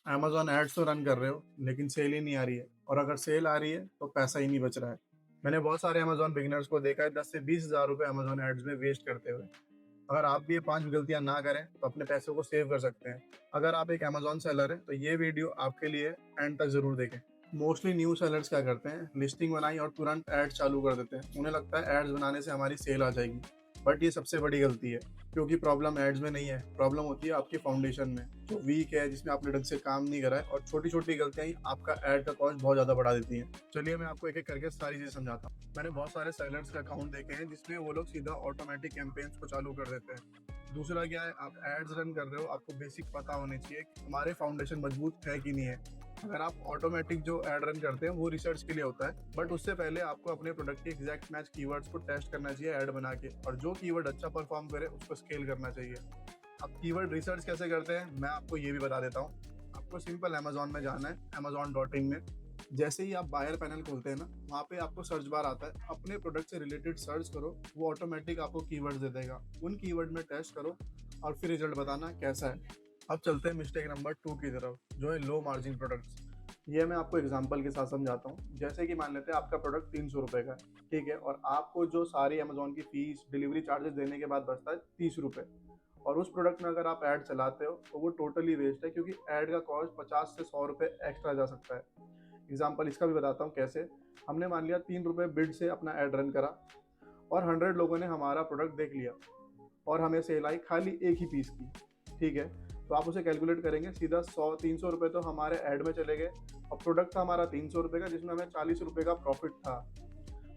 Amazon ads तो run कर रहे हो, लेकिन सेल ही नहीं आ रही है और अगर सेल आ रही है, तो पैसा ही नहीं बच रहा है। मैंने बहुत सारे अमेज़न बिगिनर्स को देखा है 10 से 20,000 रुपए अमेज़न एड्स में वेस्ट करते हुए। अगर आप भी ये 5 गलतियाँ ना करें, तो अपने पैसों को सेव कर सकते हैं। अगर आप एक अमेज़न सेलर हैं, तो ये वीडियो आपके लिए एंड तक ज़रूर देखें। मोस्टली न्यू सेलर्स क्या करते हैं, लिस्टिंग बनाई और तुरंत एड्स चालू कर देते हैं। उन्हें लगता है एड्स बनाने से हमारी सेल आ जाएगी, बट ये सबसे बड़ी गलती है। क्योंकि प्रॉब्लम एड्स में नहीं है, प्रॉब्लम होती है आपकी फाउंडेशन में, जो वीक है, जिसमें आपने ढंग से काम नहीं करा है और छोटी-छोटी गलतियाँ ही आपका एड का कॉस्ट बहुत ज़्यादा बढ़ा देती हैं। चलिए मैं आपको एक-एक करके सारी चीज़ें समझाता हूँ। मैंने बहुत सारे सेलर्स के अकाउंट देखे हैं, जिसमें वो लोग सीधा ऑटोमेटिक कैंपेन्स को चालू कर देते हैं। दूसरा क्या है, आप एड्स रन कर रहे हो, आपको बेसिक पता होनी चाहिए कि हमारे फाउंडेशन मजबूत है कि नहीं है। अगर आप ऑटोमेटिक जो ऐड रन करते हैं वो रिसर्च के लिए होता है, बट उससे पहले आपको अपने प्रोडक्ट के एग्जैक्ट मैच कीवर्ड्स को टेस्ट करना चाहिए ऐड बना के, और जो कीवर्ड अच्छा परफॉर्म करे उसको स्केल करना चाहिए। अब कीवर्ड रिसर्च कैसे करते हैं मैं आपको ये भी बता देता हूँ। आपको सिंपल अमेजोन में जाना है, amazon.in में। जैसे ही आप बायर पैनल खोलते हैं ना, वहाँ पे आपको सर्च बार आता है, अपने प्रोडक्ट से रिलेटेड सर्च करो, वो ऑटोमेटिक आपको कीवर्ड्स दे देगा। उन कीवर्ड में टेस्ट करो और फिर रिजल्ट बताना कैसा है। अब चलते हैं मिस्टेक नंबर 2 की तरफ, जो है लो मार्जिन प्रोडक्ट्स। ये मैं आपको एग्जांपल के साथ समझाता हूँ। जैसे कि मान लेते हैं आपका प्रोडक्ट 300 रुपये का है, ठीक है, और आपको जो सारी अमेजोन की फीस डिलीवरी चार्जेस देने के बाद बचता है 30 रुपये, और उस प्रोडक्ट में अगर आप ऐड चलाते हो तो वो टोटली वेस्ट है, क्योंकि ऐड का कॉस्ट 50 से 100 रुपये एक्स्ट्रा जा सकता है। एग्जाम्पल इसका भी बताता हूँ कैसे। हमने मान लिया 3 रुपये बिड से अपना ऐड रन करा और 100 लोगों ने हमारा प्रोडक्ट देख लिया और हमें सेल आई खाली एक ही पीस की, ठीक है। तो आप उसे कैलकुलेट करेंगे, सीधा 100-300 रुपये तो हमारे ऐड में चले गए। और प्रोडक्ट था हमारा 300 रुपये का, जिसमें हमें 40 रुपये का प्रॉफिट था।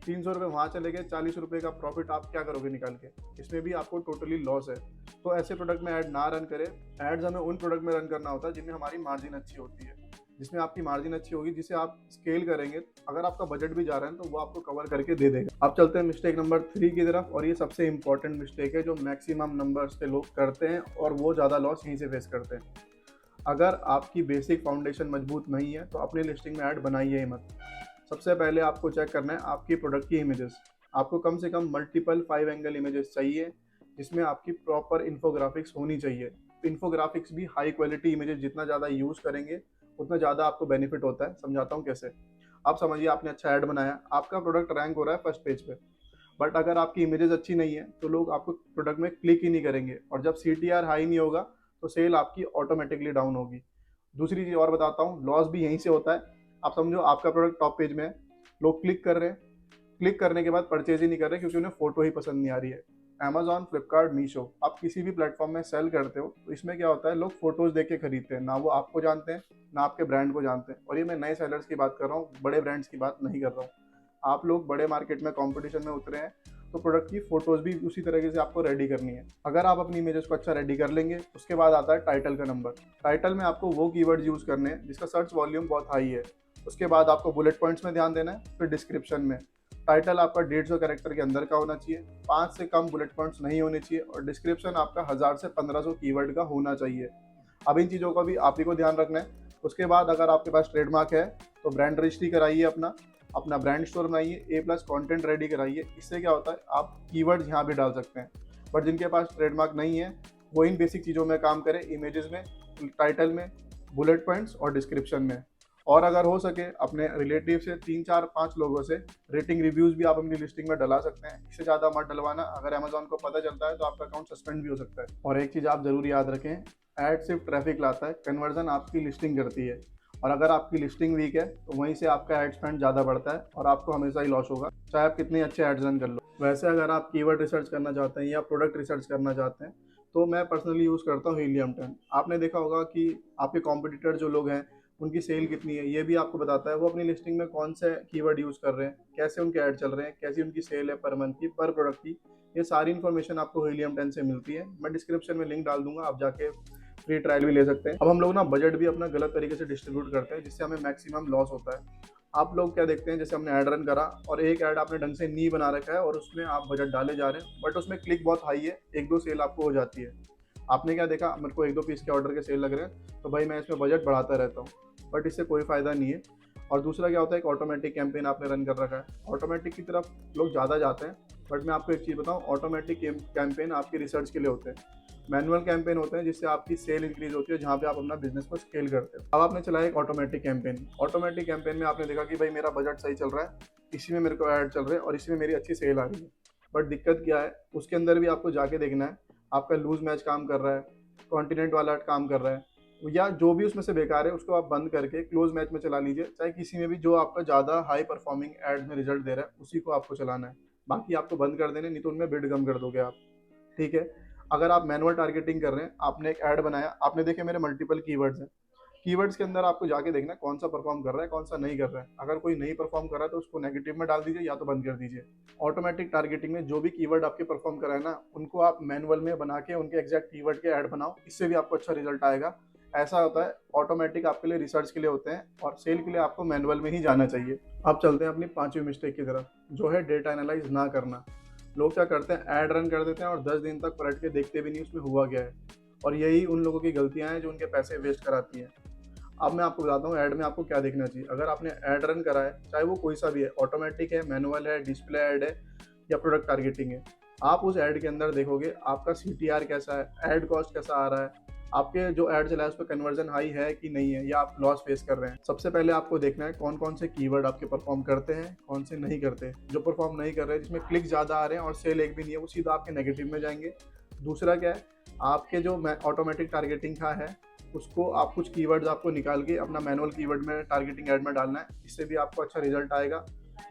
300 रुपये वहाँ चले गए, 40 रुपये का प्रॉफिट आप क्या करोगे निकाल के? इसमें भी आपको टोटली लॉस है। तो ऐसे प्रोडक्ट में ऐड ना रन करें। एड्स हमें उन प्रोडक्ट में रन करना होता है जिनमें हमारी मार्जिन अच्छी होती है, जिसमें आपकी मार्जिन अच्छी होगी, जिसे आप स्केल करेंगे। अगर आपका बजट भी जा रहा है तो वो आपको कवर करके दे देगा। अब चलते हैं मिस्टेक नंबर 3 की तरफ, और ये सबसे इंपॉर्टेंट मिस्टेक है जो मैक्सिमम नंबर्स के लोग करते हैं और वो ज़्यादा लॉस यहीं से फेस करते हैं। अगर आपकी बेसिक फाउंडेशन मजबूत नहीं है तो अपनी लिस्टिंग में ऐड बनाइए ही मत। सबसे पहले आपको चेक करना है आपकी प्रोडक्ट की इमेजेस। आपको कम से कम मल्टीपल 5 एंगल इमेजेस चाहिए, जिसमें आपकी प्रॉपर इन्फोग्राफिक्स होनी चाहिए। इन्फोग्राफिक्स भी हाई क्वालिटी इमेजेस जितना ज़्यादा यूज़ करेंगे उतना ज़्यादा आपको बेनिफिट होता है। समझाता हूँ कैसे। आप समझिए, आपने अच्छा ऐड बनाया, आपका प्रोडक्ट रैंक हो रहा है फर्स्ट पेज पे, बट अगर आपकी इमेजेस अच्छी नहीं है तो लोग आपको प्रोडक्ट में क्लिक ही नहीं करेंगे, और जब CTR हाई नहीं होगा तो सेल आपकी ऑटोमेटिकली डाउन होगी। दूसरी चीज़ और बताता हूँ, लॉस भी यहीं से होता है। आप समझो आपका प्रोडक्ट टॉप पेज में है, लोग क्लिक कर रहे हैं, क्लिक करने के बाद परचेज ही नहीं कर रहे क्योंकि उन्हें फोटो ही पसंद नहीं आ रही है। अमेजॉन, फ्लिपकार्ट, मीशो, आप किसी भी प्लेटफॉर्म में सेल करते हो तो इसमें क्या होता है, लोग फोटोज देख के खरीदते हैं, ना वो आपको जानते हैं ना आपके ब्रांड को जानते हैं। और ये मैं नए सेलर्स की बात कर रहा हूँ, बड़े ब्रांड्स की बात नहीं कर रहा हूँ। आप लोग बड़े मार्केट में कंपटीशन में उतरे हैं, तो प्रोडक्ट की फोटोज भी उसी तरीके से आपको रेडी करनी है। अगर आप अपनी इमेजेस को अच्छा रेडी कर लेंगे, उसके बाद आता है टाइटल का नंबर। टाइटल में आपको वो कीवर्ड यूज करने हैं जिसका सर्च वॉल्यूम बहुत हाई है। उसके बाद आपको बुलेट पॉइंट्स में ध्यान देना है, फिर डिस्क्रिप्शन में। टाइटल आपका 150 कैरेक्टर के अंदर का होना चाहिए, 5 से कम बुलेट पॉइंट्स नहीं होने चाहिए, और डिस्क्रिप्शन आपका 1000 से 1500 कीवर्ड का होना चाहिए। अब इन चीज़ों का भी आप ही को ध्यान रखना है। उसके बाद अगर आपके पास ट्रेडमार्क है तो ब्रांड रजिस्ट्री कराइए, अपना अपना ब्रांड स्टोर बनाइए, A+ कंटेंट रेडी कराइए। इससे क्या होता है, आप कीवर्ड्स यहाँ भी डाल सकते हैं। बट जिनके पास ट्रेडमार्क नहीं है वो इन बेसिक चीज़ों में काम करें, इमेजेस में, टाइटल में, बुलेट पॉइंट्स और डिस्क्रिप्शन में। और अगर हो सके अपने रिलेटिव से 3-4-5 लोगों से रेटिंग रिव्यूज़ भी आप अपनी लिस्टिंग में डला सकते हैं। इससे ज़्यादा मत डलवाना, अगर अमेजोन को पता चलता है तो आपका अकाउंट सस्पेंड भी हो सकता है। और एक चीज़ आप ज़रूर याद रखें, ऐड सिर्फ ट्रैफिक लाता है, कन्वर्जन आपकी लिस्टिंग करती है। और अगर आपकी लिस्टिंग वीक है तो वहीं से आपका एड स्पेंड ज़्यादा बढ़ता है और आपको हमेशा ही लॉस होगा, चाहे आप कितने अच्छे एड्स रन कर लो। वैसे अगर आप कीवर्ड रिसर्च करना चाहते हैं या प्रोडक्ट रिसर्च करना चाहते हैं तो मैं पर्सनली यूज़ करता हूँ हीलियम 10। आपने देखा होगा कि आपके कॉम्पिटिटर जो लोग हैं उनकी सेल कितनी है, ये भी आपको बताता है। वो अपनी लिस्टिंग में कौन से कीवर्ड यूज़ कर रहे हैं, कैसे उनके ऐड चल रहे हैं, कैसी उनकी सेल है पर मंथ की, पर प्रोडक्ट की। ये सारी इन्फॉर्मेशन आपको हीलियम 10 से मिलती है। मैं डिस्क्रिप्शन में लिंक डाल दूंगा, आप जाके फ्री ट्रायल भी ले सकते हैं। अब हम लोग ना बजट भी अपना गलत तरीके से डिस्ट्रीब्यूट करते हैं, जिससे हमें मैक्सिमम लॉस होता है। आप लोग क्या देखते हैं, जैसे हमने ऐड रन करा और एक ऐड आपने ढंग से नहीं बना रखा है और उसमें आप बजट डाले जा रहे हैं, बट उसमें क्लिक बहुत हाई है, 1-2 सेल आपको हो जाती है। आपने क्या देखा, मेरे को 1-2 पीस के ऑर्डर के सेल लग रहे हैं तो भाई मैं इसमें बजट बढ़ाता रहता हूँ, बट इससे कोई फ़ायदा नहीं है। और दूसरा क्या होता है, एक ऑटोमेटिक कैंपेन आपने रन कर रखा है, ऑटोमेटिक की तरफ लोग ज़्यादा जाते हैं। बट मैं आपको एक चीज़ बताऊँ, ऑटोमेटिक कैंपेन आपकी रिसर्च के लिए होते हैं। मैनुअल कैंपेन होते हैं जिससे आपकी सेल इंक्रीज होती है, जहाँ पे आप अपना बिजनेस को स्केल करते हो। अब आपने चलाया एक ऑटोमेटिक कैंपेन। ऑटोमेटिक कैंपेन में आपने देखा कि भाई मेरा बजट सही चल रहा है, इसी में मेरे को ऐड चल रहे हैं और इसी में मेरी अच्छी सेल आ रही है। बट दिक्कत क्या है, उसके अंदर भी आपको जाके देखना है आपका लूज मैच काम कर रहा है, कॉन्टिनेंट वाला काम कर रहा है, या जो भी उसमें से बेकार है उसको आप बंद करके क्लोज मैच में चला लीजिए। चाहे किसी में भी जो आपका ज़्यादा हाई परफॉर्मिंग एड में रिजल्ट दे रहा है उसी को आपको चलाना है, बाकी आपको बंद कर देने, नहीं तो उनमें बिड कम कर दोगे आप। ठीक है। अगर आप मैनुअल टारगेटिंग कर रहे हैं, आपने एक ऐड बनाया, आपने देखे मेरे मल्टीपल कीवर्ड्स हैं, कीवर्ड्स के अंदर आपको जाके देखना है कौन सा परफॉर्म कर रहा है, कौन सा नहीं कर रहा है। अगर कोई नहीं परफॉर्म कर रहा है तो उसको नेगेटिव में डाल दीजिए या तो बंद कर दीजिए। ऑटोमेटिक टारगेटिंग में जो भी कीवर्ड आपके परफॉर्म कर रहा है ना, उनको आप मैनुअल में बना के उनके एग्जैक्ट कीवर्ड के ऐड बनाओ, इससे भी आपको अच्छा रिजल्ट आएगा। ऐसा होता है, ऑटोमेटिक आपके लिए रिसर्च के लिए होते हैं और सेल के लिए आपको मैनुअल में ही जाना चाहिए। अब चलते हैं अपनी पांचवी मिस्टेक की तरफ, जो है डेटा एनालाइज ना करना। लोग क्या करते हैं, ऐड रन कर देते हैं और 10 दिन तक पलट के देखते भी नहीं उसमें हुआ क्या है, और यही उन लोगों की गलतियां हैं जो उनके पैसे वेस्ट कराती हैं। अब मैं आपको बताता हूँ ऐड में आपको क्या देखना चाहिए। अगर आपने ऐड रन करा है, चाहे वो कोई सा भी है, ऑटोमेटिक है, मैनुअल है, डिस्प्ले ऐड है या प्रोडक्ट टारगेटिंग है, आप उस ऐड के अंदर देखोगे आपका CTR कैसा है, ऐड कॉस्ट कैसा आ रहा है, आपके जो ऐड चला है उस पर कन्वर्जन हाई है कि नहीं है, या आप लॉस फेस कर रहे हैं। सबसे पहले आपको देखना है कौन कौन से कीवर्ड आपके परफॉर्म करते हैं, कौन से नहीं करते। जो परफॉर्म नहीं कर रहे हैं, जिसमें क्लिक ज़्यादा आ रहे हैं और सेल एक भी नहीं है, वो सीधा आपके नेगेटिव में जाएंगे। दूसरा क्या है, आपके जो ऑटोमेटिक टारगेटिंग का है उसको आप कुछ कीवर्ड्स आपको निकाल के अपना मैनुअल कीवर्ड में टारगेटिंग ऐड में डालना है, इससे भी आपको अच्छा रिजल्ट आएगा।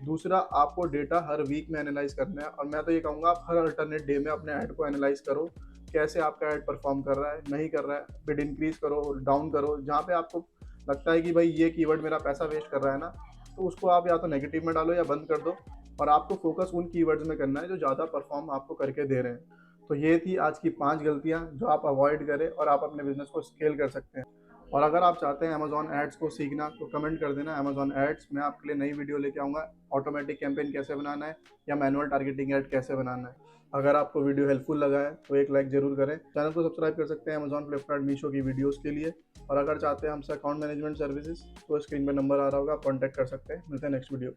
दूसरा, आपको डेटा हर वीक में एनालाइज करना है, और मैं तो ये कहूँगा आप हर अल्टरनेट डे में अपने ऐड को एनालाइज करो, कैसे आपका ऐड परफॉर्म कर रहा है, नहीं कर रहा है, बिड इंक्रीज करो, डाउन करो। जहाँ पे आपको लगता है कि भाई ये कीवर्ड मेरा पैसा वेस्ट कर रहा है ना, तो उसको आप या तो नेगेटिव में डालो या बंद कर दो, और आपको फोकस उन कीवर्ड्स में करना है जो ज़्यादा परफॉर्म आपको करके दे रहे हैं। तो ये थी आज की 5 गलतियाँ जो आप अवॉइड करें और आप अपने बिजनेस को स्केल कर सकते हैं। और अगर आप चाहते हैं अमेजॉन एड्स को सीखना तो कमेंट कर देना अमेजॉन एड्स, मैं आपके लिए नई वीडियो लेके आऊँगा, ऑटोमेटिक कैंपेन कैसे बनाना है या मैनुअल टारगेटिंग ऐड कैसे बनाना है। अगर आपको वीडियो हेल्पफुल लगा है तो एक लाइक जरूर करें। चैनल को सब्सक्राइब कर सकते हैं अमेजॉन, फ्लिपकार्ट, मीशो की वीडियोस के लिए। और अगर चाहते हैं हमसे अकाउंट मैनेजमेंट सर्विसेज तो स्क्रीन पर नंबर आ रहा होगा, आप कॉन्टैक्ट कर सकते हैं। मिलते हैं नेक्स्ट वीडियो।